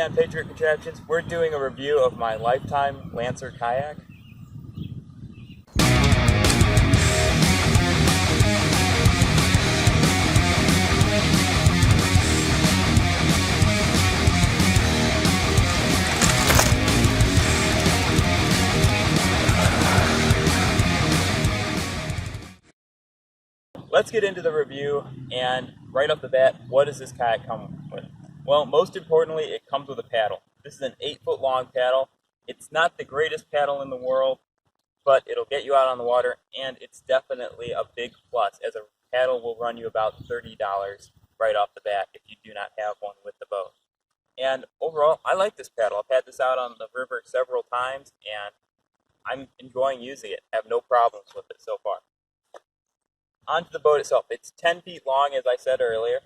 on Patriot Contraptions. We're doing a review of my Lifetime Lancer kayak. Let's get into the review, and right off the bat, what does this kayak come with? Well, most importantly, it comes with a paddle. This is an 8-foot long paddle. It's not the greatest paddle in the world, but it'll get you out on the water, and it's definitely a big plus, as a paddle will run you about $30 right off the bat if you do not have one with the boat. And overall, I like this paddle. I've had this out on the river several times, and I'm enjoying using it. I have no problems with it so far. Onto the boat itself. It's 10 feet long, as I said earlier,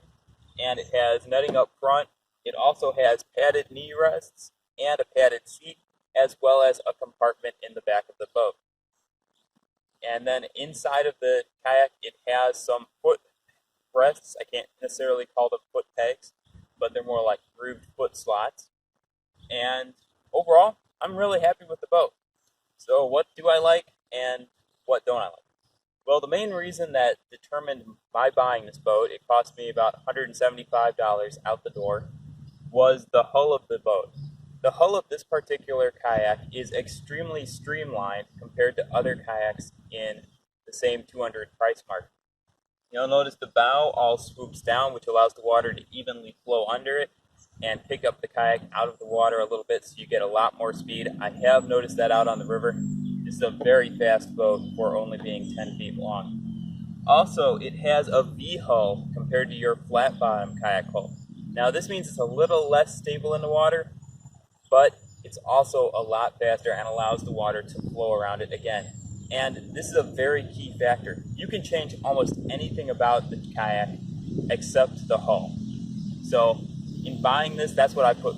and it has netting up front. It also has padded knee rests and a padded seat, as well as a compartment in the back of the boat. And then inside of the kayak, it has some foot rests. I can't necessarily call them foot pegs, but they're more like grooved foot slots. And overall, I'm really happy with the boat. So what do I like and what don't I like? Well, the main reason that determined my buying this boat, it cost me about $175 out the door, was the hull of the boat. The hull of this particular kayak is extremely streamlined compared to other kayaks in the same $200 price mark. You'll notice the bow all swoops down, which allows the water to evenly flow under it and pick up the kayak out of the water a little bit, so you get a lot more speed. I have noticed that out on the river. This is a very fast boat for only being 10 feet long. Also, it has a V-hull compared to your flat bottom kayak hull. Now, this means it's a little less stable in the water, but it's also a lot faster and allows the water to flow around it again. And this is a very key factor. You can change almost anything about the kayak except the hull. So in buying this, that's what I put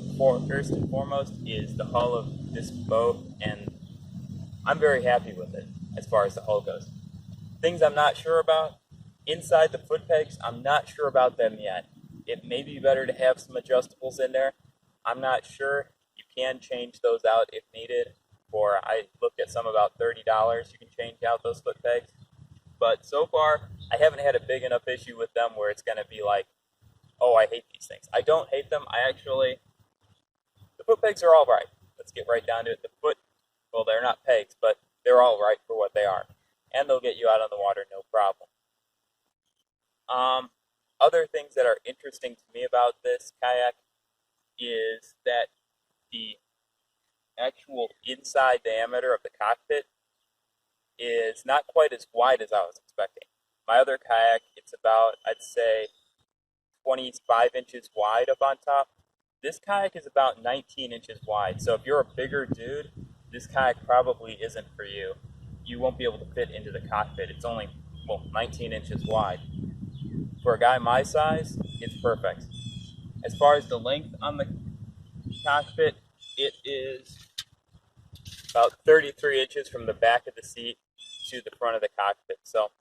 first and foremost, is the hull of this boat, and I'm very happy with it as far as the hull goes. Things I'm not sure about, inside the foot pegs, I'm not sure about them yet. It may be better to have some adjustables in there. I'm not sure. You can change those out if needed. I looked at some about $30. You can change out those foot pegs. But so far, I haven't had a big enough issue with them where it's going to be like, oh, I hate these things. I don't hate them. The foot pegs are all right. Let's get right down to it. Well, they're not pegs, but they're all right for what they are. And they'll get you out on the water, no problem. Other things that are interesting to me about this kayak is that the actual inside diameter of the cockpit is not quite as wide as I was expecting. My other kayak, it's about, I'd say, 25 inches wide up on top. This kayak is about 19 inches wide. So if you're a bigger dude, this kayak probably isn't for you. You won't be able to fit into the cockpit. It's only, 19 inches wide. For a guy my size, it's perfect. As far as the length on the cockpit, it is about 33 inches from the back of the seat to the front of the cockpit. So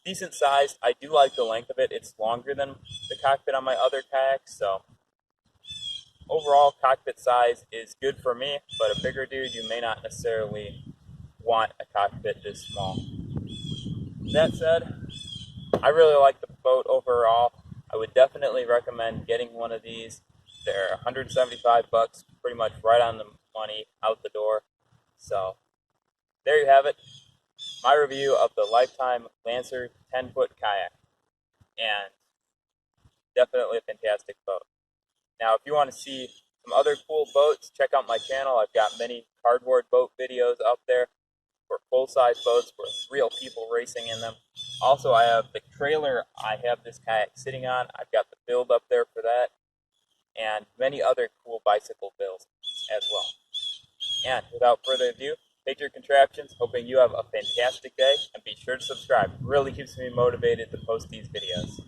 decent size. I do like the length of it. It's longer than the cockpit on my other kayaks, so overall, cockpit size is good for me, but a bigger dude, you may not necessarily want a cockpit this small. That said, I really like the boat overall. I would definitely recommend getting one of these. They're $175, pretty much right on the money out the door. So, there you have it. My review of the Lifetime Lancer 10-foot kayak. And definitely a fantastic boat. Now, if you want to see some other cool boats, check out my channel. I've got many cardboard boat videos up there for full-size boats with real people racing in them. Also, I have the trailer I have this kayak sitting on. I've got the build up there for that, and many other cool bicycle builds as well. And without further ado, Patriot Contraptions, hoping you have a fantastic day, and be sure to subscribe. It really keeps me motivated to post these videos.